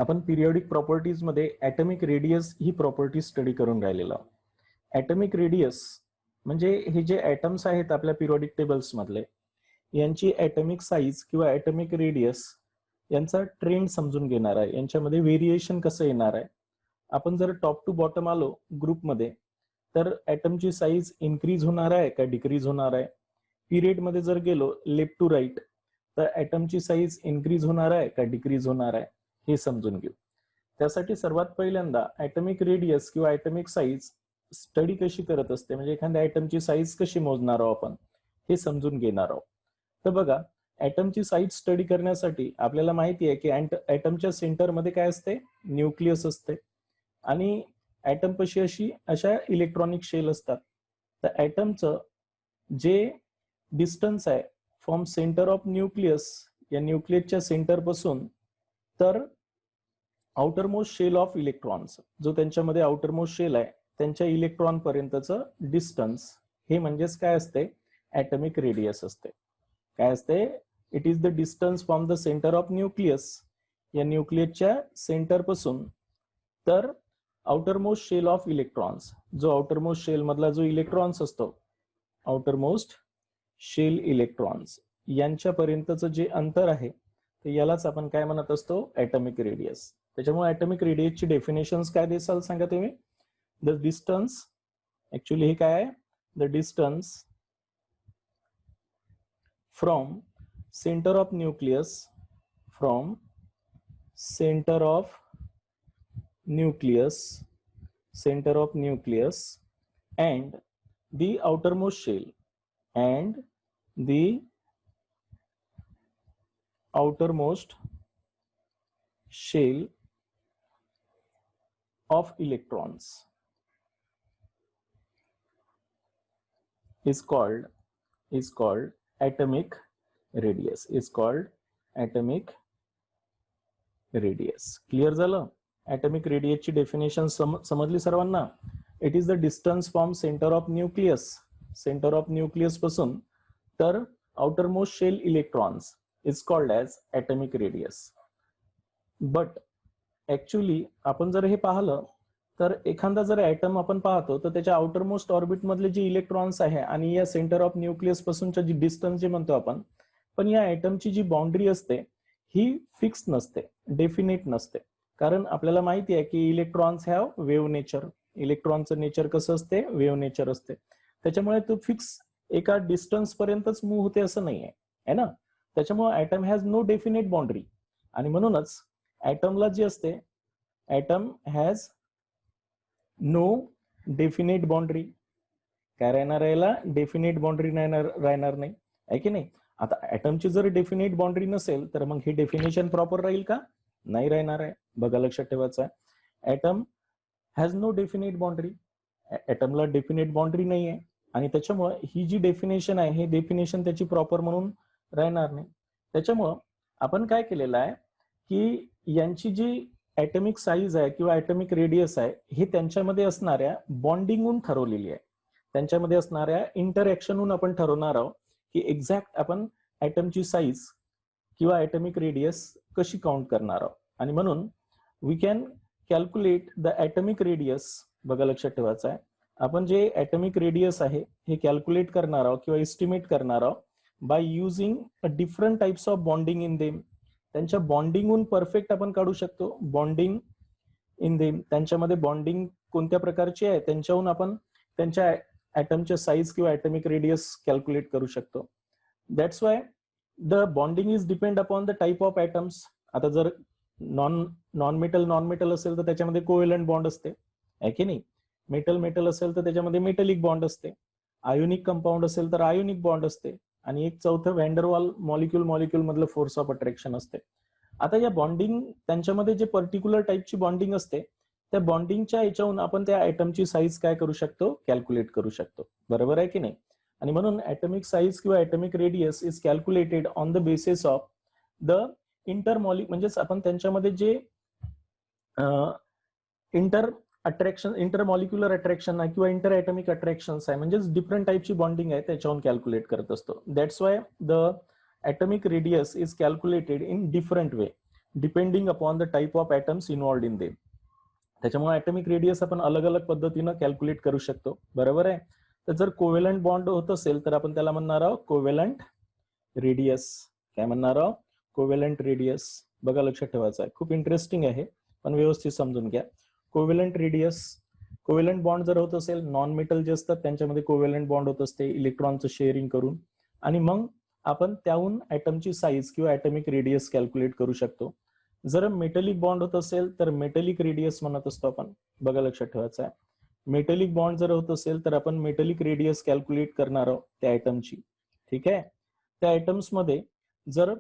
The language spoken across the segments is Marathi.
आपण पिरियोडिक प्रॉपर्टीज मध्ये ॲटॉमिक रेडियस ही प्रॉपर्टी स्टडी करून राहिलेलो आहोत. ॲटॉमिक रेडियस म्हणजे हे जे ॲटम्स आहेत आपल्या पिरियोडिक टेबल्स मधले, यांची ॲटॉमिक साईज किंवा ॲटॉमिक रेडियस यांचा ट्रेंड समजून घेणार आहे, यांच्यामध्ये व्हेरिएशन कसं येणार आहे. आपण जर टॉप टू बॉटम आलो ग्रुपमध्ये, तर ॲटमची साईज इन्क्रीज होणार आहे का डिक्रीज होणार आहे. पिरियड मध्ये जर गेलो लेफ्ट टू राईट, तर ॲटमची साईज इन्क्रीज होणार आहे का डिक्रीज होणार आहे हे समजून घेऊ. त्यासाठी सर्वात पहिल्यांदा ॲटॉमिक रेडियस किंवा ॲटॉमिक साईज स्टडी कशी करत असते, म्हणजे एखाद्या ॲटमची साईज कशी मोजणार आहोत आपण हे समजून घेणार आहोत. तर बघा, ॲटमची साईज स्टडी करण्यासाठी आपल्याला माहिती आहे की ॲटमच्या सेंटरमध्ये काय असते, न्यूक्लियस असते आणि ॲटम पशी अशा इलेक्ट्रॉनिक शेल असतात. तर ॲटमचं जे डिस्टन्स आहे फ्रॉम सेंटर ऑफ न्यूक्लियस, या न्यूक्लियसच्या सेंटर पासून तर आउटरमोस्ट शेल ऑफ इलेक्ट्रॉन्स, जो त्यांच्यामध्ये आउटरमोस्ट शेल आहे त्यांच्या इलेक्ट्रॉन पर्यंतचं डिस्टन्स, हे म्हणजेच काय असते, ॲटॉमिक रेडियस असते. काय असते, it is the distance from the centre of nucleus, या न्यूक्लियसच्या सेंटर पासून तर आउटरमोस्ट शेल ऑफ इलेक्ट्रॉन्स, जो आउटरमोस्ट शेल मधला जो इलेक्ट्रॉन्स असतो, आउटरमोस्ट शेल इलेक्ट्रॉन्स यांच्यापर्यंतचं जे अंतर आहे, तर यालाच आपण काय म्हणत असतो, ॲटॉमिक रेडियस. त्याच्यामुळे ॲटॉमिक रेडियसची डेफिनेशन्स काय देसाल सांगा तुम्ही. द डिस्टन्स, ऍक्च्युली हे काय आहे, the distance from centre of nucleus, from centre of nucleus, centre of nucleus and the outermost shell, and the outermost shell of electrons is called atomic radius, is called atomic radius. Clear झालं. atomic radius ची डेफिनेशन समजली सर्वांना. It is the distance from centre of nucleus, centre of nucleus पासून तर outermost shell electrons is called as atomic radius. But actually आपण जर हे पाहिलं तर एखादा जर ॲटम आपण पाहतो तर त्याच्या आउटरमोस्ट ऑर्बिट मधले जे इलेक्ट्रॉन्स आहे आणि या सेंटर ऑफ न्यूक्लियस पासूनच्या जी डिस्टन्स जे म्हणतो आपण, पण या ॲटमची जी बाउंड्री असते ही फिक्स नसते, डेफिनेट नसते. कारण आपल्याला माहिती आहे की इलेक्ट्रॉन्स हॅव वेव्ह नेचर, इलेक्ट्रॉनचं नेचर कसं असते, वेव्ह नेचर असते. त्याच्यामुळे तो फिक्स एका डिस्टन्स पर्यंतच मूव्ह होते असं नाही आहे ना. त्याच्यामुळे atom has no definite boundary, आणि म्हणूनच ॲटमला जी असते, atom has no definite boundary. काय राहणार याला, डेफिनेट बाउंड्री राहणार नाही, आहे की नाही. आता ॲटमची जर डेफिनेट बाउंड्री नसेल तर मग हे डेफिनेशन प्रॉपर राहील का, नाही राहणार आहे. बघा, लक्षात ठेवायचं आहे, atom has no definite boundary, ॲटमला डेफिनेट बाउंड्री नाही आहे, आणि त्याच्यामुळे ही जी डेफिनेशन आहे हे डेफिनेशन त्याची प्रॉपर म्हणून राहणार नाही. त्याच्यामुळं आपण काय केलेलं आहे की यांची जी ॲटॉमिक साईज आहे किंवा ॲटॉमिक रेडियस आहे हे त्यांच्यामध्ये असणाऱ्या बॉन्डिंगहून ठरवलेली आहे, त्यांच्यामध्ये असणाऱ्या इंटरॅक्शनहून आपण ठरवणार आहोत की एक्झॅक्ट आपण ॲटमची साईज किंवा ॲटॉमिक रेडियस कशी काउंट करणार आहोत. आणि म्हणून we can calculate the atomic radius. बघा, लक्षात ठेवायचं आहे, आपण जे ॲटॉमिक रेडियस आहे हे कॅल्क्युलेट करणार आहोत किंवा एस्टिमेट करणार आहोत by using different types of bonding in them. त्यांच्या बॉन्डिंगहून परफेक्ट आपण काढू शकतो, बॉन्डिंग इन देम, त्यांच्यामध्ये बॉन्डिंग कोणत्या प्रकारची आहे त्यांच्याहून आपण त्यांच्या ॲटमच्या साईज किंवा ॲटॉमिक रेडियस कॅल्क्युलेट करू शकतो. That's why the bonding is depend upon the type of atoms. आता जर नॉन मेटल असेल तर त्याच्यामध्ये कोव्हॅलंट बॉन्ड असते, आहे की नाही. मेटल असेल तर त्याच्यामध्ये मेटलिक बॉन्ड असते. आयोनिक कंपाऊंड असेल तर आयोनिक बॉन्ड असते, आणि एक चौथं व्हॅन्डरवाल मॉलिक्यूल मधलं फोर्स ऑफ अट्रॅक्शन असते. आता या बॉन्डिंग त्यांच्यामध्ये जे पर्टिक्युलर टाईपची बॉन्डिंग असते त्या बॉन्डिंगच्या याच्याहून आपण त्या ॲटमची साईज काय करू शकतो, कॅल्क्युलेट करू शकतो. बरोबर आहे की नाही. आणि म्हणून ॲटॉमिक साईज किंवा atomic radius is calculated on the basis of the म्हणजेच आपण त्यांच्यामध्ये जे इंटरमॉलिक्युलर अट्रॅक्शन आहे किंवा इंटर ॲटॉमिक अट्रॅक्शन्स आहे, म्हणजेच डिफरंट टाईपची बॉन्डिंग आहे त्याच्याहून कॅल्क्युलेट करत असतो. That's why the atomic radius is calculated in different way. Depending upon the type of atoms involved in them. त्याच्यामुळे ऍटॉमिक रेडियस आपण अलग अलग पद्धतीनं कॅल्क्युलेट करू शकतो. बरोबर आहे. तर जर कोव्हॅलंट बॉन्ड होत असेल तर आपण त्याला म्हणणार आहोत कोव्हॅलंट रेडियस. काय म्हणणार आहोत? Covalent radius. बघा, लक्षात ठेवायचं आहे. खूप इंटरेस्टिंग आहे, पण व्यवस्थित समजून घ्या. कोव्हॅलंट रेडियस, कोव्हॅलंट बॉन्ड जर होत असेल, नॉन मेटल जे असतात त्यांच्यामध्ये कोव्हॅलंट बॉन्ड होत असते इलेक्ट्रॉनचं शेअरिंग करून, आणि मग आपण त्याहून ऍटमची साईज किंवा ऍटॉमिक रेडियस कॅल्क्युलेट करू शकतो. जर मेटलिक बॉन्ड होत असेल तर मेटलिक रेडियस म्हणत असतो आपण. बघा, लक्षात ठेवायचं आहे. मेटलिक बॉन्ड जर होत असेल तर आपण मेटलिक रेडियस कॅल्क्युलेट करणार आहोत त्या ऍटमची. ठीक आहे. त्या ऍटम्स मध्ये जर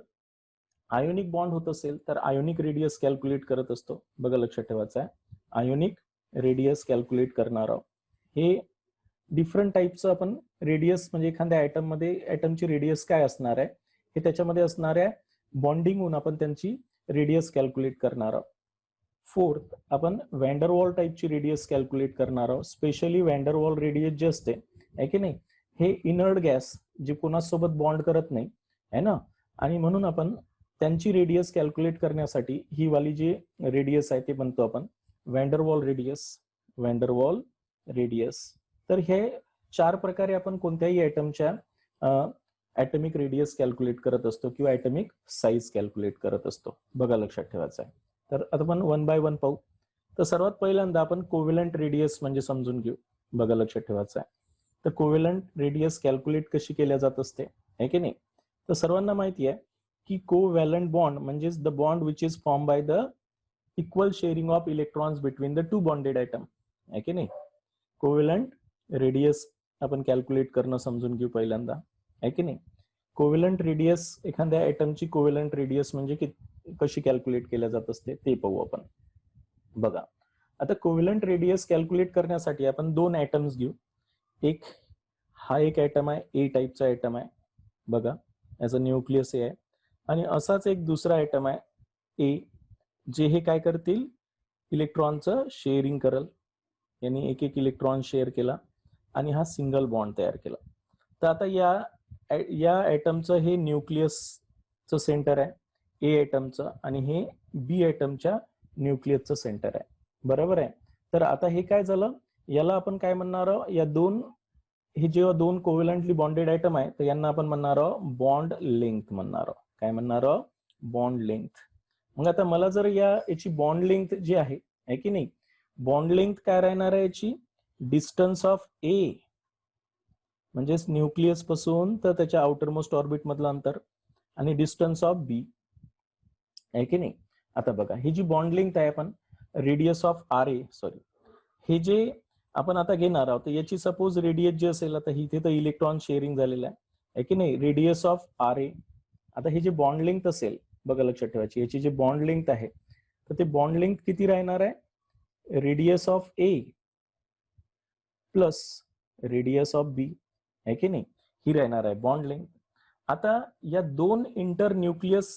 आयोनिक बॉन्ड होत असेल तर आयोनिक रेडियस कॅल्क्युलेट करत असतो. बघा, लक्षात ठेवायचं आहे. आयोनिक रेडियस कॅल्क्युलेट करणार आहोत. हे डिफरंट टाईपचं आपण रेडियस, म्हणजे एखाद्या ऍटम मध्ये ऍटमची रेडियस काय असणार आहे हे त्याच्यामध्ये असणाऱ्या बॉन्डिंग होऊन आपण त्यांची रेडियस कॅल्क्युलेट करणार आहोत. फोर्थ, आपण वॅन्डरवॉल टाईपची रेडियस कॅल्क्युलेट करणार आहोत. स्पेशली वॅन्डरवॉल रेडियस जे असते आहे की नाही, हे इनर्ट गॅस जे कोणासोबत बॉन्ड करत नाही आहे ना, आणि म्हणून आपण त्यांची रेडियस कॅल्क्युलेट करण्यासाठी ही वाली जी रेडियस आहे ते म्हणतो आपण वॅन्डरवॉल रेडियस. वॅन्डरवॉल रेडियस. तर हे 4 प्रकारे आपण कोणत्याही ऍटमच्या ऍटॉमिक रेडियस कॅल्क्युलेट करत असतो किंवा ऍटॉमिक साईज कॅल्क्युलेट करत असतो. बघा, लक्षात ठेवायचं आहे. तर आता आपण वन बाय वन पाहू. तर सर्वात पहिल्यांदा आपण कोव्हॅलंट रेडियस म्हणजे समजून घेऊ. बघा, लक्षात ठेवायचं आहे. तर कोव्हॅलंट रेडियस कॅल्क्युलेट कशी केल्या जात असते आहे की नाही. तर सर्वांना माहिती आहे की कोव्हॅलंट बॉन्ड म्हणजेच the bond which is form by the equal sharing of electrons between the two bonded atom आहे की नाही. कोव्हॅलंट रेडियस आपण कॅल्क्युलेट करणं समजून घेऊ पहिल्यांदा आहे की नाही. कोव्हॅलंट रेडियस, एखाद्या ऍटमची कोव्हॅलंट रेडियस म्हणजे कशी कॅल्क्युलेट केल्या जात असते ते पाहू आपण. बघा, आता कोव्हॅलंट रेडियस कॅल्क्युलेट करण्यासाठी आपण 2 ऍटम्स घेऊ. एक हा एक ऍटम आहे, ए टाईपचा ऍटम आहे. बघा, याचा न्यूक्लियस आहे, आणि असाच एक दुसरा ऍटम आहे ए, जे हे काय करतील, इलेक्ट्रॉनचं शेअरिंग करल. यांनी एक एक इलेक्ट्रॉन शेअर केला आणि हा सिंगल बॉन्ड तयार केला. तर आता या ऍटमचं हे न्यूक्लियसचं सेंटर आहे ए ऍटमचं, आणि हे बी ऍटमच्या न्यूक्लियसचं सेंटर आहे. बरोबर आहे. तर आता हे काय झालं, याला आपण काय म्हणणार आहोत, या दोन, हे जेव्हा 2 कोव्हॅलंटली बॉन्डेड ऍटम आहे तर यांना आपण म्हणणार आहोत बॉन्ड लेंथ म्हणणार आहोत. काय म्हणणार आहोत? Bond length. मग आता मला जर याची बॉन्ड लेंथ जी आहे की नाही, बॉन्ड लेंथ काय राहणार आहे याची, डिस्टन्स ऑफ ए म्हणजेच न्यूक्लियस पासून तर त्याच्या आउटरमोस्ट ऑर्बिट मधलं अंतर, आणि डिस्टन्स ऑफ बी आहे की नाही. आता बघा, ही जी बॉन्ड लेंथ आहे आपण radius of R A, sorry, हे जे आपण आता घेणार आहोत याची सपोज रेडियस जे असेल, आता इथे तर इलेक्ट्रॉन शेअरिंग झालेलं आहे की नाही, रेडियस ऑफ आर ए. आता हे जे बॉन्ड लेंथ असेल, बघा, लक्षात ठेवायची, याची जे बॉन्ड लेंथ आहे तर ते बॉन्ड लेंथ किती राहणार आहे, radius of A plus radius of B आहे की नाही, ही राहणार आहे बॉन्ड लेंथ. आता या 2 इंटर न्यूक्लियस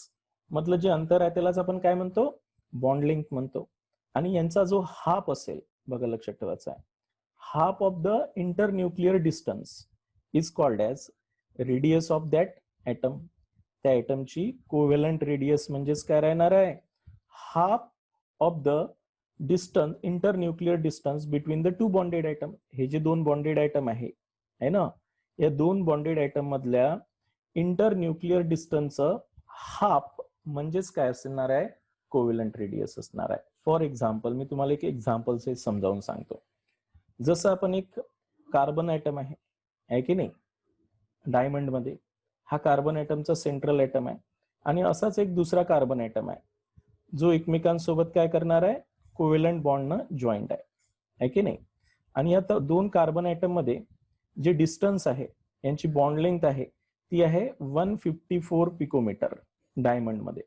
मधलं जे अंतर आहे त्यालाच आपण काय म्हणतो, बॉन्ड लेंथ म्हणतो. आणि यांचा जो हाफ असेल, बघा, लक्षात ठेवायचा आहे, half of the inter nuclear distance is called as radius of that atom. त्या ऍटमची कोव्हॅलंट रेडियस म्हणजेच काय राहणार आहे, half of the distance, inter nuclear distance between the 2 bonded atom. हे जे 2 बॉन्डेड ऍटम आहे ना, या 2 बॉन्डेड ऍटम मधल्या इंटर न्यूक्लियर डिस्टन्सचं हाफ म्हणजेच काय असणार आहे, कोव्हॅलंट रेडियस असणार आहे. फॉर एक्झाम्पल, मी तुम्हाला एक एक्झाम्पल से समजावून सांगतो. जसं आपण एक कार्बन ऍटम आहे की नाही, डायमंड मध्ये हा कार्बन ऍटमचा सेंट्रल ऍटम आहे, आणि असाच एक दुसरा कार्बन ऍटम आहे जो एकमेकांसोबत काय करणार आहे, कोव्हॅलंट बॉन्डनं जॉईंट आहे की नाही. आणि या 2 कार्बन ऍटम मध्ये जे डिस्टन्स आहे, यांची बॉन्ड लेंथ आहे ती आहे 154 पिकोमीटर डायमंड मध्ये.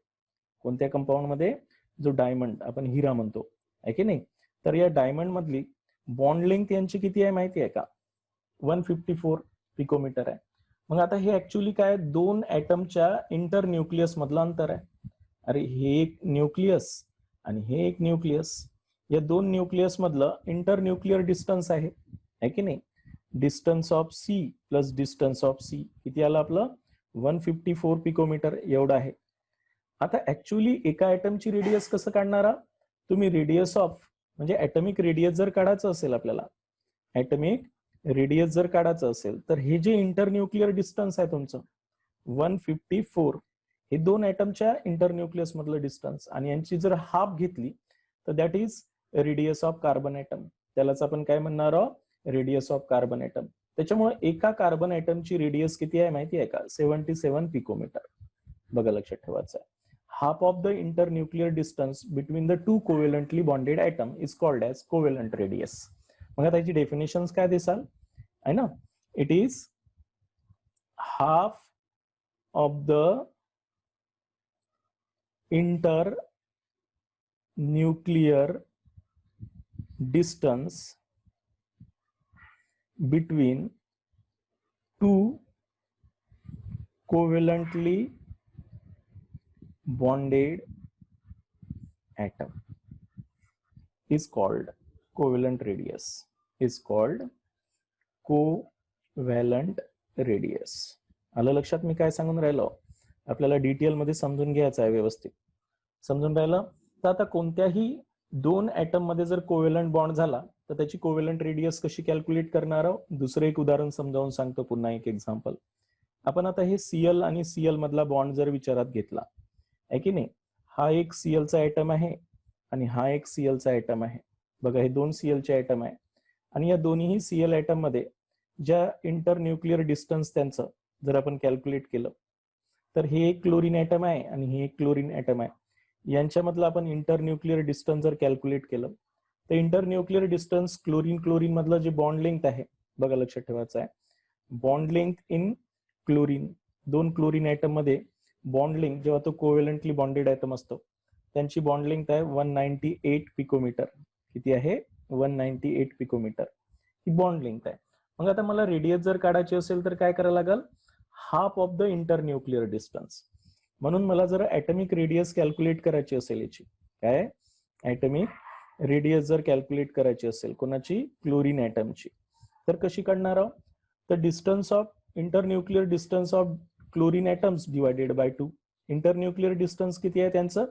कोणत्या कंपाऊंड मध्ये, जो डायमंड आपण हिरा म्हणतो आहे की नाही. तर या डायमंड मधली बॉन्ड लेंथ यांची किती आहे माहिती आहे का, 154 पिकोमीटर आहे. मग आता हे ऍक्च्युअली काय, 2 ऍटमच्या इंटर न्यूक्लियस मधलं अंतर आहे. अरे, हे एक न्यूक्लियस आणि हे एक न्यूक्लियस, या 2 न्यूक्लियस मधलं इंटर न्यूक्लियर डिस्टन्स आहे की नाही. Distance of C plus distance of C किती आलं आपलं, 154 पिकोमीटर एवढं आहे. आता ऍक्च्युअली एका ऍटमची रेडियस कसं काढणारा, तुम्ही रेडियस ऑफ म्हणजे ऍटमिक रेडियस जर काढायचं असेल आपल्याला, ऍटमिक रेडियस जर काढायचं असेल तर हे जे इंटरन्यूक्लिअर डिस्टन्स आहे तुमचं 154, हे दोन ऍटमच्या इंटरन्यूक्लियस मधलं डिस्टन्स, आणि यांची जर हाफ घेतली तर that is radius of carbon atom. त्यालाच आपण काय म्हणणार आहोत, रेडियस ऑफ कार्बन ऍटम. त्याच्यामुळे एका कार्बन ऍटमची रेडियस किती आहे माहिती आहे का, 77 पिकोमीटर. बघा लक्षात ठेवायचं आहे. Half of the internuclear distance between the two covalently bonded atom is called as covalent radius. मग त्याची डेफिनेशन काय दिसाल आहे ना, it is half of the internuclear distance between two covalently bonded atom is called covalent radius, is called covalent radius. आलं लक्षात मी काय सांगून राहिलो, आपल्याला डिटेल मध्ये समजून घ्यायचं आहे, व्यवस्थित समजून राहिलं. तर आता कोणत्याही दोन ऍटम मध्ये जर कोव्हॅलंट बॉन्ड झाला तर त्याची कोव्हॅलंट रेडियस कशी कॅल्क्युलेट करणार आहोत, दुसरं एक उदाहरण समजावून सांगतो, पुन्हा एक एक्झाम्पल. आपण आता हे Cl आणि Cl मधला बॉन्ड जर विचारात घेतला आहे की नाही, हा एक Cl चा ऍटम आहे आणि हा एक Cl चा ऍटम आहे. बघा हे दोन Cl चे ऍटम आहे आणि या दोन्ही Cl ऍटम मध्ये ज्या इंटरन्यूक्लिअर डिस्टन्स त्यांचं जर आपण कॅल्क्युलेट केलं तर हे एक क्लोरीन ऍटम आहे आणि हे एक क्लोरीन ऍटम आहे. यांच्यामधलं आपण इंटरन्यूक्लिअर डिस्टन्स जर कॅल्क्युलेट केलं तर इंटरन्यूक्लिअर डिस्टन्स क्लोरीन क्लोरीन मधलं जे बॉन्ड लेंथ आहे, बघा लक्षात ठेवायचं आहे, बॉन्ड लेंथ इन क्लोरीन, दोन क्लोरीन ऍटम मध्ये बॉन्ड लेंथ जेव्हा तो कोव्हॅलंटली बॉन्डेड ऍटम असतो त्यांची बॉन्ड लेंथ आहे 198 पिकोमीटर. किती आहे, 198 पिकोमीटर ही बॉन्ड लेंथ आहे. मग आता मला रेडियस जर काढायची असेल तर काय करायला लागेल, half of the internuclear distance. म्हणून मला जर ऍटमिक रेडियस कॅल्क्युलेट करायची असेल याची, काय ऍटमिक रेडियस जर कॅल्क्युलेट करायची असेल कोणाची, क्लोरीन ऍटमची, तर कशी काढणार आहोत, तर distance of internuclear distance of chlorine atoms divided by 2. Internuclear distance किती आहे त्यांचं,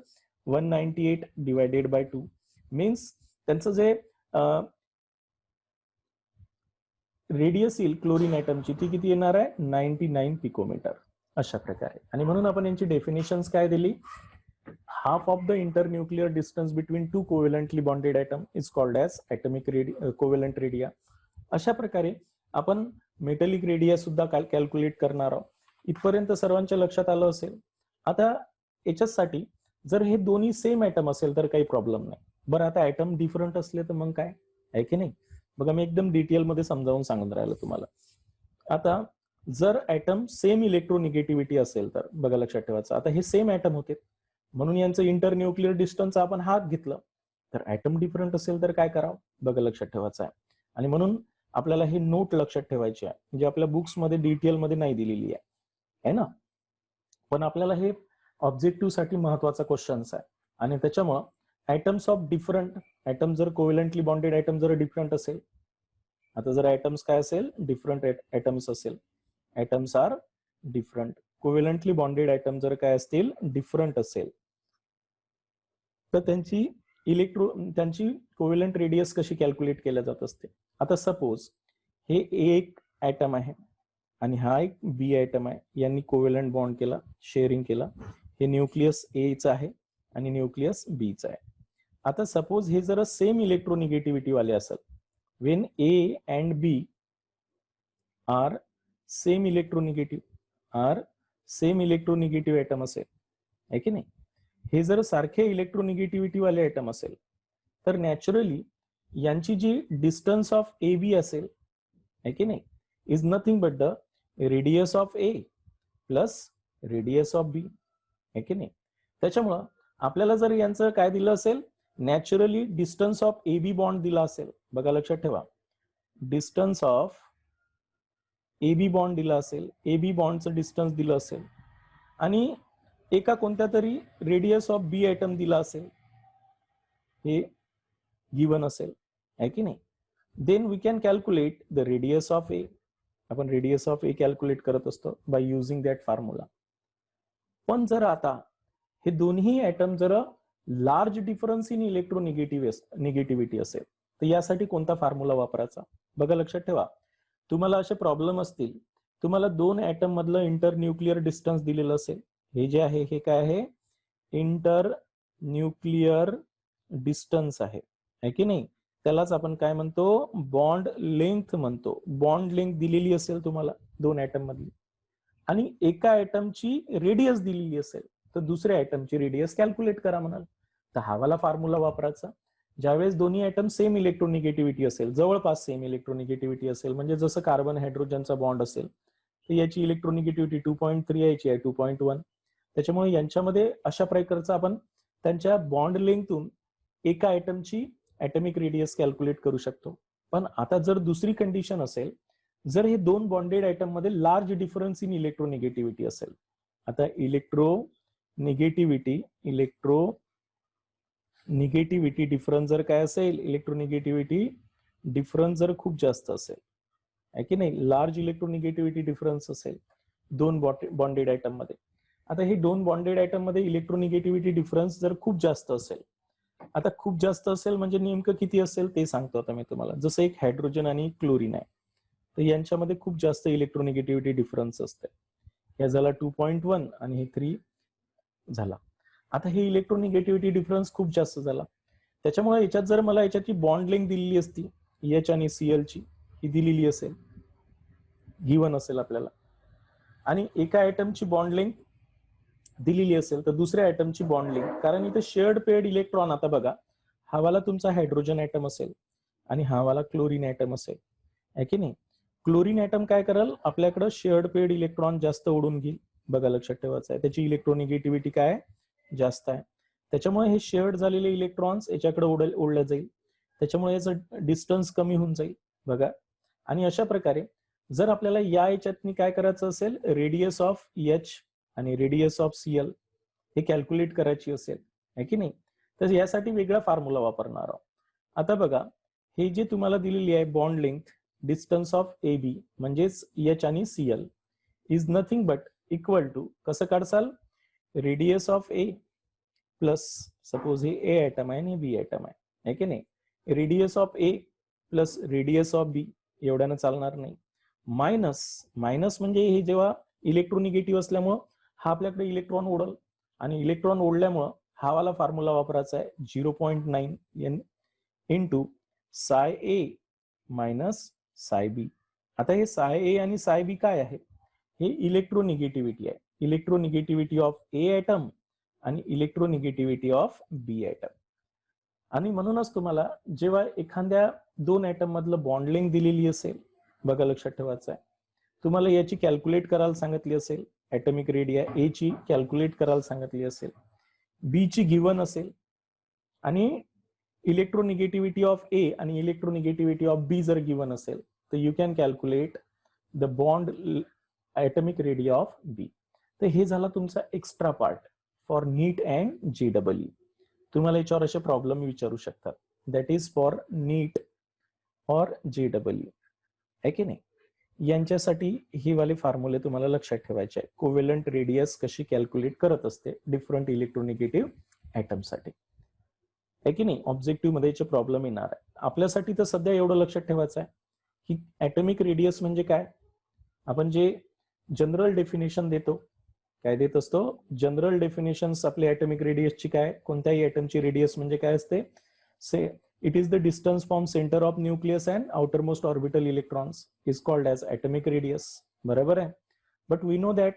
198 डिवायडेड बाय 2 मीन्स त्यांचं जे रेडियस येईल क्लोरीन ऍटमची ती किती येणार आहे, 99 पिकोमीटर. अशा प्रकारे. आणि म्हणून आपण यांची डेफिनेशन्स काय दिली, half of the internuclear distance between two covalently bonded atom is called as atomic covalent radii. अशा प्रकारे आपण मेटलिक रेडिया सुद्धा कॅल्क्युलेट करणार आहोत. इथपर्यंत सर्वांच्या लक्षात आलं असेल. आता याच्यासाठी जर हे दोन्ही सेम ऍटम असेल तर काही प्रॉब्लेम नाही. बरं आता ऍटम डिफरंट असले तर मग काय आहे की नाही, बघा मी एकदम डिटेल मध्ये समजावून सांगून राहिलो तुम्हाला. आता जर ऍटम सेम इलेक्ट्रोनिगेटिव्हिटी असेल तर बघा लक्षात ठेवायचं, आता हे सेम ऍटम होते म्हणून यांचं इंटरन्यूक्लिअर डिस्टन्स आपण हाफ घेतलं, तर ऍटम डिफरंट असेल तर काय करावं, बघा लक्षात ठेवायचं आहे. आणि म्हणून आपल्याला ही नोट लक्षात ठेवायची आहे, म्हणजे आपल्या बुक्स मध्ये डिटेल मध्ये नाही दिलेली आहे ना, पण आपल्याला हे ऑब्जेक्टिव्ह साठी महत्वाचा क्वेश्चन्स आहे. आणि त्याच्यामुळं ऍटम्स ऑफ डिफरंट ऍटम जर कोव्हॅलंटली बॉन्डेड ऍटम जर डिफरंट असेल, आता जर ऍटम्स काय असेल, डिफरंट ऍटम्स असेल, atoms are different, covalently bonded atom जर काय असतील डिफरंट असेल तर त्यांची कोव्हॅलंट रेडियस कशी कॅल्क्युलेट केल्या जात असते. आता सपोज हे एक ऍटम आहे आणि हा एक बी ऍटम आहे, यांनी कोव्हॅलंट बॉन्ड केला, शेअरिंग केला. हे न्यूक्लियस ए च आहे आणि न्यूक्लियस बी च आहे. आता सपोज हे जर सेम इलेक्ट्रोनिगेटिव्हिटी वाले असेल, when A and B are same electronegative atom असेल आहे की नाही, हे जर सारखे इलेक्ट्रोनिगेटिव्हिटी वाले ऍटम असेल तर नॅचरली यांची जी डिस्टन्स ऑफ ए बी असेल आहे की नाही, is nothing but the radius of A plus radius of B आहे की नाही. त्याच्यामुळं आपल्याला जर यांचं काय दिलं असेल, naturally distance of A B bond दिला असेल, बघा लक्षात ठेवा, distance of A B bond दिला असेल, ए बी बॉन्डचं डिस्टन्स दिलं असेल आणि एका कोणत्या तरी रेडियस ऑफ बी ऍटम दिला असेल, हे गिवन असेल आहे की नाही, then we can calculate the radius of A. आपण रेडियस ऑफ ए कॅल्क्युलेट करत असतो बाय युझिंग दॅट फॉर्म्युला. पण जर आता हे दोन्ही ऍटम जर लार्ज डिफरन्स इन निगेटिव्हिटी असेल तर यासाठी कोणता फॉर्म्युला वापरायचा? बघा लक्षात ठेवा, तुम्हाला असे प्रॉब्लेम असतील, तुम्हाला दोन ऍटम मधलं इंटर न्यूक्लिअर डिस्टन्स दिलेलं असेल, हे जे आहे हे काय आहे? इंटर न्यूक्लिअर डिस्टन्स आहे की नाही? त्यालाच आपण काय म्हणतो? बॉन्ड लेंथ म्हणतो. बॉन्ड लेंथ दिलेली असेल तुम्हाला दोन ऍटम मधली, आणि एका ऍटमची रेडियस दिलेली असेल, तर दुसऱ्या ऍटमची रेडियस कॅल्क्युलेट करा म्हणाल. तर हा वाला फॉर्म्युला वापरायचा. ज्यावेळेस दोन्ही ऍटम सेम इलेक्ट्रोनिगेटिव्हिटी असेल, जवळपास सेम इलेक्ट्रोनिगेटिव्हिटी असेल, म्हणजे जसं कार्बन हायड्रोजनचा बॉन्ड असेल तर याची इलेक्ट्रोनिगेटिव्हिटी 2.3 यायची आहे 2.1. त्याच्यामुळे यांच्यामध्ये अशा प्रकारचा आपण त्यांच्या बॉन्ड लेंथतून एका ऍटमची ऍटमिक रेडियस कॅल्क्युलेट करू शकतो. पण आता जर दुसरी कंडिशन असेल, जर हे दोन बॉन्डेड आयटम मध्ये लार्ज डिफरन्स इन इलेक्ट्रोनिगेटिव्हिटी असेल, आता इलेक्ट्रोनिगेटिव्हिटी डिफरन्स जर काय असेल, इलेक्ट्रोनिगेटिव्हिटी डिफरन्स जर खूप जास्त असेल आहे की नाही, लार्ज इलेक्ट्रोनिगेटिव्हिटी डिफरन्स असेल दोन बॉन्डेड आयटम मध्ये. आता हे दोन बॉन्डेड आयटम मध्ये इलेक्ट्रोनिगेटिव्हिटी डिफरन्स जर खूप जास्त असेल, आता खूप जास्त असेल म्हणजे नेमकं किती असेल ते सांगतो आता मी तुम्हाला. जसं एक हायड्रोजन आणि क्लोरीन आहे, तर यांच्यामध्ये खूप जास्त इलेक्ट्रोनिगेटिव्हिटी डिफरन्स असते. या झाला 2.1 आणि हे 3 झाला. आता हे इलेक्ट्रोनिगेटिव्हिटी डिफरन्स खूप जास्त झाला, त्याच्यामुळे याच्यात जर मला याच्याची बॉन्ड लेंथ दिलेली असती, एच आणि सीएल ची ही दिलेली असेल, गिवन असेल आपल्याला, आणि एका आयटमची बॉन्ड लेंथ दिलेली असेल तर दुसऱ्या आयटमची बॉन्ड लेंथ, कारण इथे शेअर्ड पेअर्ड इलेक्ट्रॉन, आता बघा हा वाला तुमचा हायड्रोजन आयटम असेल आणि हा वाला क्लोरीन आयटम असेल आहे की नाही. क्लोरीन आयटम काय करेल, आपल्याकडे शेअर्ड पेअर्ड इलेक्ट्रॉन जास्त ओढून घेईल. बघा लक्षात ठेवायचं आहे, त्याची इलेक्ट्रोनिगेटिव्हिटी काय जास्त आहे, त्याच्यामुळे हे शेअर्ड झालेले इलेक्ट्रॉन्स याच्याकडे ओढल्या जाईल, त्याच्यामुळे याचं डिस्टन्स कमी होऊन जाईल. बघा, आणि अशा प्रकारे जर आपल्याला या याच्यातनी काय करायचं असेल, रेडियस ऑफ एच आणि रेडियस ऑफ सीएल हे कॅल्क्युलेट करायची असेल आहे की नाही, तर यासाठी वेगळा फॉर्म्युला वापरणार आहोत. आता बघा, हे जे तुम्हाला दिलेली आहे bond length, distance of A B म्हणजेच एच आणि CL is nothing but equal to, कसं काढसाल, radius of A plus, suppose हे ए आयटम आहे आणि बी आयटम आहे की नाही, radius of A plus radius of B, एवढ्यानं चालणार नाही. मायनस म्हणजे हे जेव्हा इलेक्ट्रोनिगेटिव्ह असल्यामुळं हा आपल्याकडे इलेक्ट्रॉन ओढल, आणि इलेक्ट्रॉन ओढल्यामुळं हा वाला फॉर्म्युला वापरायचा आहे 0.9 एन इंटू साय ए मायनस साय बी. आता हे साय ए आणि साय बी काय आहे, हे इलेक्ट्रोनिगेटिव्हिटी आहे, इलेक्ट्रोनिगेटिव्हिटी ऑफ ए आयटम आणि इलेक्ट्रोनिगेटिव्हिटी ऑफ बी आयटम. आणि म्हणूनच तुम्हाला जेव्हा एखाद्या दोन आयटम मधलं बॉन्ड लेंथ दिलेली असेल, बघा लक्षात ठेवायचं आहे, तुम्हाला याची कॅल्क्युलेट करायला सांगितली असेल, ऍटमिक रेडिया ए ची कॅल्क्युलेट करायला सांगितली असेल, बी ची गिवन असेल, आणि इलेक्ट्रोनिगेटिव्हिटी ऑफ ए आणि इलेक्ट्रोनिगेटिव्हिटी ऑफ बी जर गिवन असेल, तर you can calculate the bond atomic radii of B. तर हे झाला तुमचा extra part for NEET and JEE. तुम्हाला याच्यावर असे प्रॉब्लेम विचारू शकतात, दॅट इज फॉर नीट और JEE आहे की नाही. यांच्यासाठी ही वाले फॉर्म्युले तुम्हाला लक्षात ठेवायचे आहे, कोव्हॅलंट रेडियस कशी कॅल्क्युलेट करत असते डिफरंट इलेक्ट्रोनिगेटिव्ह ऍटम साठी आहे की नाही. ऑब्जेक्टिव्ह मध्ये याचे प्रॉब्लेम येणार आहे. आपल्यासाठी तर सध्या एवढं लक्षात ठेवायचं आहे की ऍटमिक रेडियस म्हणजे काय. आपण जे जनरल डेफिनेशन देतो, काय देत असतो, जनरल डेफिनेशन्स आपल्या ऍटमिक रेडियसची काय, कोणत्याही ऍटमची रेडियस म्हणजे काय असते, से it is the distance from center of nucleus and outermost orbital electrons is called as atomic radius. बरोबर आहे. but we know that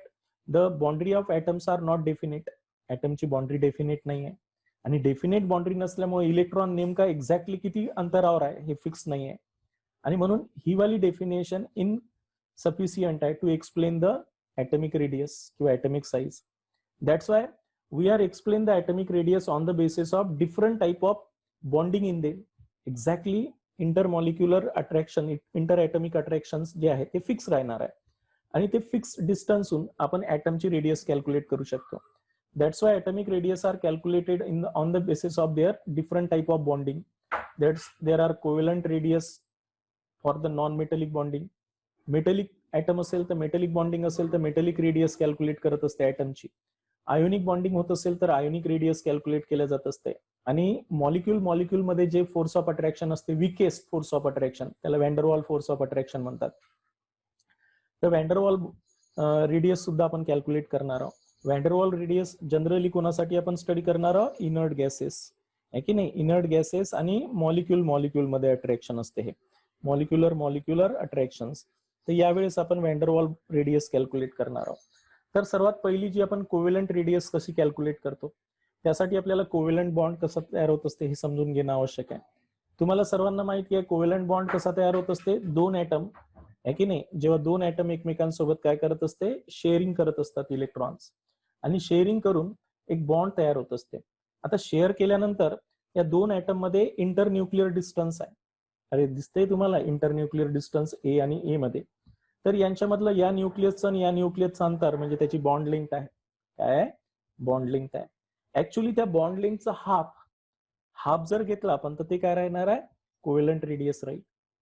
the boundary of atoms are not definite. atom ची boundary definite नाही आहे, आणि डेफिनेट बाउंड्री नसल्यामुळे इलेक्ट्रॉन नेमका एक्झॅक्टली किती अंतरावर आहे हे फिक्स नाही आहे, आणि म्हणून ही वाली डेफिनेशन इन सफिशियंट आहे to explain the atomic radius किंवा atomic size. that's why we are explain the atomic radius on the basis of different type of bonding in them. Exactly intermolecular attraction, interatomic attractions जे आहे ते फिक्स राहणार आहे, आणि ते फिक्स डिस्टन्सहून आपण ऍटमची रेडियस कॅल्क्युलेट करू शकतो. That's why atomic radius are calculated in on the basis of their different type of bonding. There are covalent radius for the non metallic bonding. Metallic atom असेल तर मेटलिक बॉन्डिंग असेल तर मेटलिक रेडियस कॅल्क्युलेट करत असते ऍटमची, आयोनिक बॉन्डिंग होत असेल तर आयोनिक रेडियस कॅल्क्युलेट केलं जात असते. आणि मॉलिक्यूल मध्ये जे फोर्स ऑफ अट्रॅक्शन असते, विकेस्ट फोर्स ऑफ अट्रॅक्शन, त्याला व्हॅन्डरवॉल फोर्स ऑफ अट्रॅक्शन म्हणतात. तर व्हॅन्डरवॉल रेडियस सुद्धा आपण कॅल्क्युलेट करणार आहोत. व्हॅन्डरवॉल रेडियस जनरली कोणासाठी आपण स्टडी करणार आहोत? इनर्ट गॅसेस आहे की नाही. इनर्ट गॅसेस आणि मॉलिक्यूल मध्ये अट्रॅक्शन असते, हे मॉलिक्युलर अट्रॅक्शन्स. तर यावेळेस आपण व्हॅन्डरवॉल रेडियस कॅल्क्युलेट करणार आहोत. तर सर्वात पहिली जी आपण कोव्हॅलंट रेडियस कशी कॅल्क्युलेट करतो, त्यासाठी आपल्याला कोव्हॅलंट बॉन्ड कसा तयार होत असते हे समजून घेणं आवश्यक आहे. तुम्हाला सर्वांना माहिती आहे कोव्हॅलंट बॉन्ड कसा तयार होत असते. दोन ऍटम आहे की नाही, जेव्हा दोन ऍटम एकमेकांसोबत काय करत असते, शेअरिंग करत असतात इलेक्ट्रॉन्स, आणि शेअरिंग करून एक बॉन्ड तयार होत असते. आता शेअर केल्यानंतर या दोन ऍटम मध्ये इंटरन्यूक्लिअर डिस्टन्स आहे. अरे दिसतंय तुम्हाला इंटरन्यूक्लिअर डिस्टन्स ए आणि ए मध्ये. तर यांच्यामधलं या न्यूक्लियसचं आणि या न्यूक्लियसचं अंतर म्हणजे त्याची बॉन्ड लेंथ आहे. काय आहे? बॉन्ड लेंथ आहे. ऍक्च्युली त्या बॉन्ड लेंथचा हाफ जर घेतला आपण तर ते काय राहणार आहे? कोव्हॅलंट रेडियस राहील.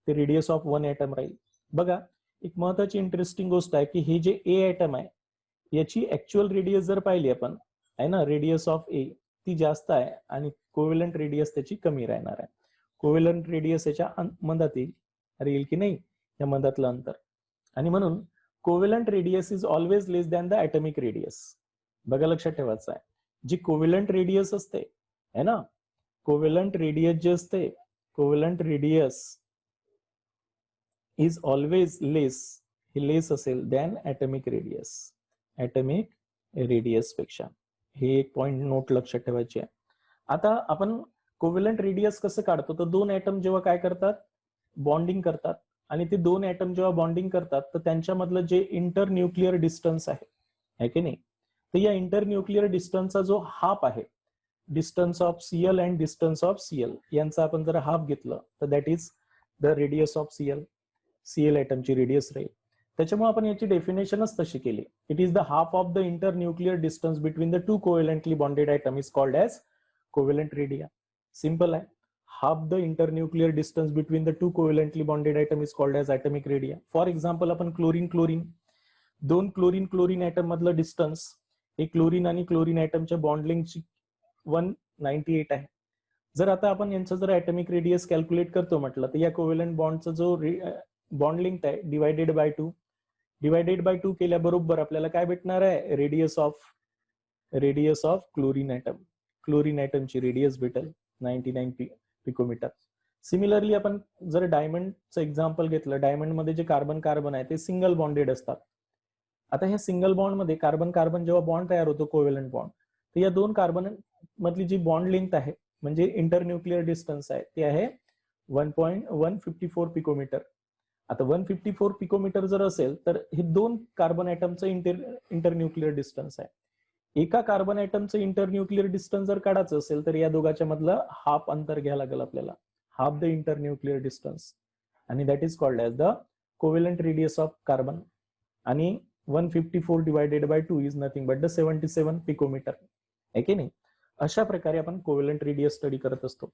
ते रेडियस ऑफ वन ऍटम राहील. बघा, एक महत्वाची इंटरेस्टिंग गोष्ट आहे की हे जे ए ऍटम आहे याची ऍक्च्युअल रेडियस जर पाहिली आपण, आहे ना, रेडियस ऑफ ए ती जास्त आहे आणि कोव्हॅलंट रेडियस त्याची कमी राहणार आहे. कोव्हॅलंट रेडियस याच्या मधात येईल की नाही, या मधातलं अंतर. आणि म्हणून covalent radius is always less than the atomic radius. बघा, लक्षात ठेवायचं आहे, जी कोव्हॅलंट रेडियस असते है ना, कोव्हॅलंट रेडियस जे असते, कोव्हॅलंट रेडियस इज ऑलवेज लेस, हे लेस असेल than atomic radius, atomic radius पेक्षा. हे एक पॉइंट नोट लक्षात ठेवायची आहे. आता आपण कोव्हॅलंट रेडियस कसं काढतो, तर दोन ऍटम जेव्हा काय करतात, बॉन्डिंग करतात, आणि ते दोन ऍटम जेव्हा बॉन्डिंग करतात तर त्यांच्यामधलं जे इंटरन्यूक्लिअर डिस्टन्स आहे की नाही, तर या इंटरन्यूक्लिअर डिस्टन्सचा जो हाफ आहे, distance of CL and distance of CL, यांचा आपण जर हाफ घेतलं तर that is the radius of CL ऍटमची रेडियस राहील. त्याच्यामुळे आपण याची डेफिनेशनच तशी केली. It is the half of the internuclear distance between the two covalently bonded atom is called as covalent radii. Simple आहे. half the internuclear distance between the two covalently bonded atom is called as atomic radii. For example, आपण क्लोरीन दोन क्लोरीन ऍटम मधलं डिस्टन्स, हे क्लोरीन आणि क्लोरीन ऍटमच्या बॉन्ड लेंथची 198 आहे. जर आता आपण यांचं जर ऍटॉमिक रेडियस कॅल्क्युलेट करतो म्हटलं तर या कोव्हॅलंट बॉन्डचा जो बॉन्ड लेंथ आहे डिवायडेड बाय टू केल्याबरोबर आपल्याला काय भेटणार आहे? रेडियस ऑफ क्लोरीन ऍटमची रेडियस भेटेल 99 पिकोमीटर. सिमिलरली आपण जर डायमंडचं एक्झाम्पल घेतलं, डायमंड मध्ये जे कार्बन आहे ते सिंगल बॉन्डेड असतात. आता ह्या सिंगल बॉन्ड मध्ये कार्बन जेव्हा बॉन्ड तयार होतो कोव्हॅलंट बॉन्ड, तर या दोन कार्बन मधली जी बॉन्ड लेंथ आहे म्हणजे इंटरन्यूक्लिअर डिस्टन्स आहे ते आहे 1.154 पिकोमीटर. आता 154 पिकोमीटर जर असेल तर हे दोन कार्बन ऍटमचं इंटरन्यूक्लिअर डिस्टन्स आहे. एका कार्बन ऍटमचं इंटरन्यूक्लिअर डिस्टन्स जर काढायचं असेल तर या दोघांच्या मधलं हाफ अंतर घ्यायला लागेल आपल्याला, हाफ द इंटरन्यूक्लिअर डिस्टन्स, आणि that is called as the covalent radius of carbon. आणि 154 divided by 2 is nothing but the 77 picometre आहे की नाही. अशा प्रकारे आपण कोव्हॅलंट रेडियस स्टडी करत असतो.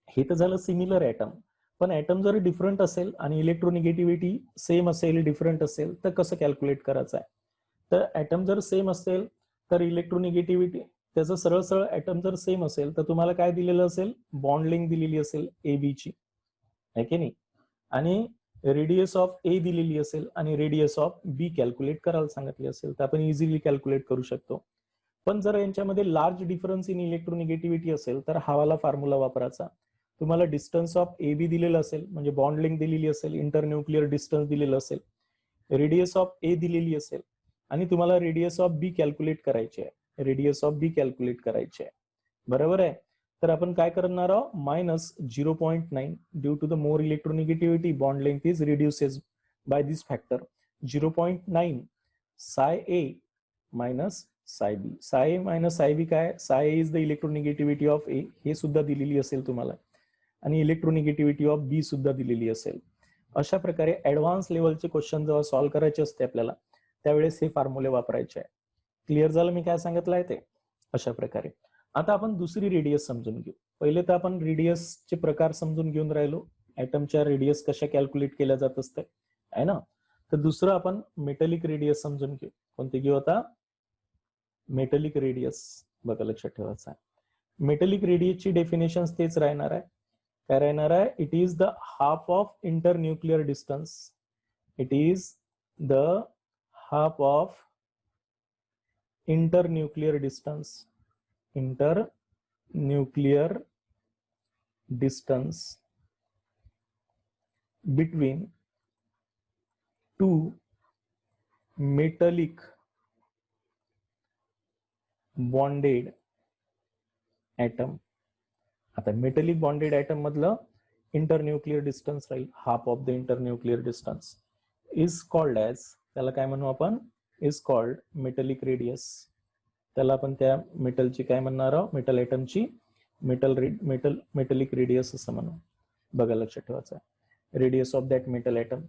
हे तर झालं सिमिलर ऍटम. पण ऍटम जर डिफरंट असेल आणि इलेक्ट्रोनिगेटिव्हिटी सेम असेल, डिफरंट असेल, तर कसं कॅल्क्युलेट करायचं आहे? तर ऍटम जर सेम असेल तर इलेक्ट्रोनिगेटिव्हिटी त्याचं सरळ ऍटम जर सेम असेल तर तुम्हाला काय दिलेलं असेल? बॉन्ड लेंथ दिलेली असेल ए बी ची आहे की नाही, आणि रेडियस ऑफ ए दिलेली असेल आणि रेडियस ऑफ बी कॅल्क्युलेट करायला सांगितली असेल तर आपण इझिली कॅल्क्युलेट करू शकतो. पण जर यांच्यामध्ये लार्ज डिफरन्स इन इलेक्ट्रोनिगेटिव्हिटी असेल तर हा वाला फॉर्म्युला वापरायचा. तुम्हाला डिस्टन्स ऑफ ए बी दिलेलं असेल म्हणजे बॉन्ड लेंथ दिलेली असेल, इंटरन्यूक्लिअर डिस्टन्स दिलेलं असेल, रेडियस ऑफ ए दिलेली असेल आणि तुम्हाला रेडियस ऑफ बी कॅल्क्युलेट करायची आहे, बरोबर आहे. तर आपण काय करणार आहोत? -0.9 due to the more electronegativity bond length is reduces by this factor 0.9 साय ए मायनस साय बी. साय ए मायनस साय बी काय? साय ए इज द इलेक्ट्रोनिगेटिव्हिटी ऑफ ए, हे सुद्धा दिलेली असेल तुम्हाला, आणि इलेक्ट्रोनिगेटिव्हिटी ऑफ बी सुद्धा दिलेली असेल. अशा प्रकारे ऍडव्हान्स लेवलचे क्वेश्चन जेव्हा सॉल्व्ह करायचे असते आपल्याला त्यावेळेस हे फॉर्म्युले वापरायचे आहे. क्लिअर झालं मी काय सांगितलं आहे ते? अशा प्रकारे आता आपण दुसरी रेडियस समजून घेऊ. पहिले तर आपण रेडियसचे प्रकार समजून घेऊन राहिलो, ऍटमच्या रेडियस कशा कॅल्क्युलेट केल्या जात असते आहे ना. तर दुसरं आपण मेटलिक रेडियस समजून घेऊ. कोणते घेऊ आता? मेटलिक रेडियस बघा लक्षात ठेवायचं आहे. मेटलिक रेडियसची डेफिनेशन तेच राहणार आहे. काय राहणार आहे? It is the half of internuclear distance. It is the half of internuclear distance between two metallic bonded atom. आता मेटलिक बॉन्डेड ऍटम मधलं इंटरन्यूक्लिअर डिस्टन्स राहील half of the internuclear distance is called as, त्याला काय म्हणू आपण, इज कॉल्ड मेटलिक रेडियस. त्याला आपण त्या मेटलची काय म्हणणार आहोत, मेटल ॲटमची मेटलिक रेडियस असं म्हणू. बघा लक्षात ठेवायचं आहे, radius of that metal atom.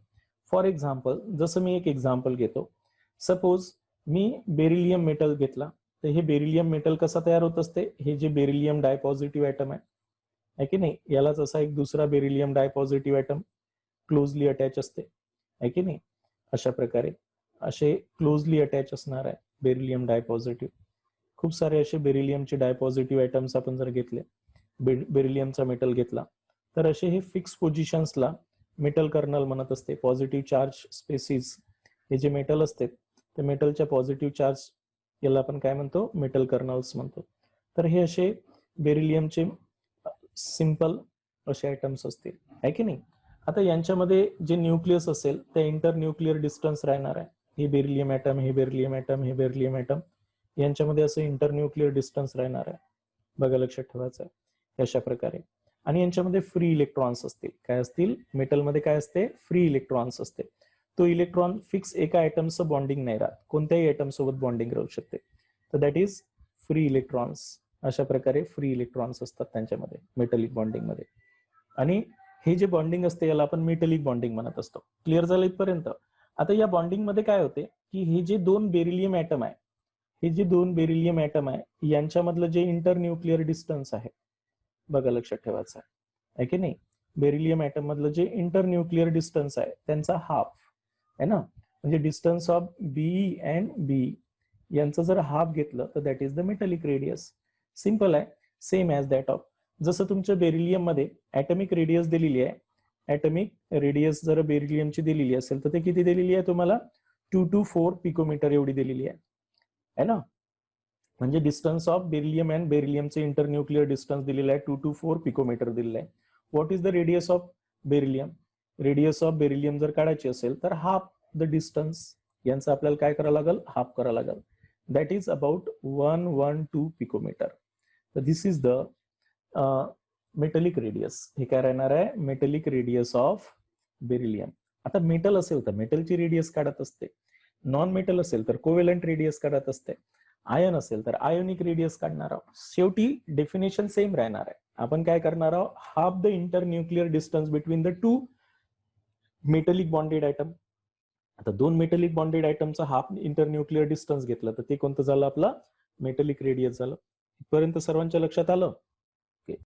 For example, जसं मी एक एक्झाम्पल घेतो. सपोज मी बेरिलियम मेटल घेतला, तर हे बेरिलियम मेटल कसा तयार होत असते, हे जे बेरिलियम डायपॉझिटिव्ह ॲटम आहे की नाही, यालाच असा एक दुसरा बेरिलियम डायपॉझिटिव्ह ॲटम क्लोजली अटॅच असते आहे की नाही. अशा प्रकारे असे क्लोजली अटॅच असणार आहे बेरिलियम डायपॉझिटिव्ह. खूप सारे असे बेरिलियमचे डायपॉझिटिव्ह ॲटम्स आपण जर घेतले, बेरिलियमचा मेटल घेतला, तर असे हे फिक्स पोझिशन्सला मेटल कर्नल म्हणत असते. पॉझिटिव्ह चार्ज स्पेसिस हे जे मेटल असते, ते मेटलच्या पॉझिटिव्ह चार्ज याला आपण काय म्हणतो, मेटल कर्नल्स म्हणतो. तर हे असे बेरिलियमचे सिंपल असे आयटम्स असतील आहे की नाही. आता यांच्यामध्ये जे न्यूक्लियस असेल ते इंटरन्यूक्लिअर डिस्टन्स राहणार आहे. हे बेरिलियम ॲटम, हे बेरिलियम ॲटम, हे बेरिलियम ॲटम, यांच्यामध्ये असं इंटरन्यूक्लिअर डिस्टन्स राहणार आहे. बघा लक्षात ठेवायचं आहे अशा प्रकारे. आणि यांच्यामध्ये फ्री इलेक्ट्रॉन्स असतील. काय असतील, मेटलमध्ये काय असते, फ्री इलेक्ट्रॉन्स असते. तो इलेक्ट्रॉन फिक्स एका ॲटमचं बॉन्डिंग नाही राहत, कोणत्याही ॲटम सोबत बॉन्डिंग राहू शकते. तर दॅट इज फ्री इलेक्ट्रॉन्स. अशा प्रकारे फ्री इलेक्ट्रॉन्स असतात त्यांच्यामध्ये मेटलिक बॉन्डिंग मध्ये. आणि हे जे बॉन्डिंग असते याला आपण मेटलिक बॉन्डिंग म्हणत असतो. क्लिअर झालं इथपर्यंत. आता या बॉन्डिंग मध्ये काय होते की हे जे दोन बेरिलियम ॲटम आहे, हे जे दोन बेरिलियम ॲटम आहे यांच्यामधलं जे इंटरन्यूक्लिअर डिस्टन्स आहे, बघा लक्षात ठेवायचं आहे की नाही. बेरिलियम ॲटम मधलं जे इंटरन्यूक्लिअर डिस्टन्स आहे त्यांचा हाफ आहे ना, म्हणजे डिस्टन्स ऑफ बी अँड बी यांचं जर हाफ घेतलं तर that is the metallic radius. Simple आहे, सेम ॲज दॅट ऑफ, जसं तुमच्या बेरिलियम मध्ये ॲटमिक रेडियस दिलेली आहे. ॲटमिक रेडियस जर बेरिलियमची दिलेली असेल तर ते किती दिलेली आहे तुम्हाला, 224 पिकोमीटर एवढी दिलेली आहे ना. म्हणजे डिस्टन्स ऑफ बेरिलियम अँड बेरिलियमचे इंटरन्यूक्लिअर डिस्टन्स दिलेला आहे 224 पिकोमीटर दिलेला आहे. What is the radius of beryllium, radius of beryllium जर काढायची असेल तर हाफ द डिस्टन्स, यांचं आपल्याला काय करावं लागेल, हाफ करावं लागेल. That is about 112 picometre. तर this is the metallic radius. हे काय राहणार आहे, मेटलिक रेडियस ऑफ बेरिलियम. आता मेटल असेल तर मेटलची रेडियस काढत असते, नॉन मेटल असेल तर कोव्हॅलंट रेडियस काढत असते, आयन असेल तर आयोनिक रेडियस काढणार आहोत. शेवटी डेफिनेशन सेम राहणार आहे. आपण काय करणार आहोत, half the internuclear distance between the two metallic bonded atom. आता दोन मेटलिक बॉन्डेड ॲटमचा हाफ इंटरन्यूक्लिअर डिस्टन्स घेतलं तर ते कोणतं झालं, आपलं मेटलिक रेडियस झालं. इथपर्यंत सर्वांच्या लक्षात आलं.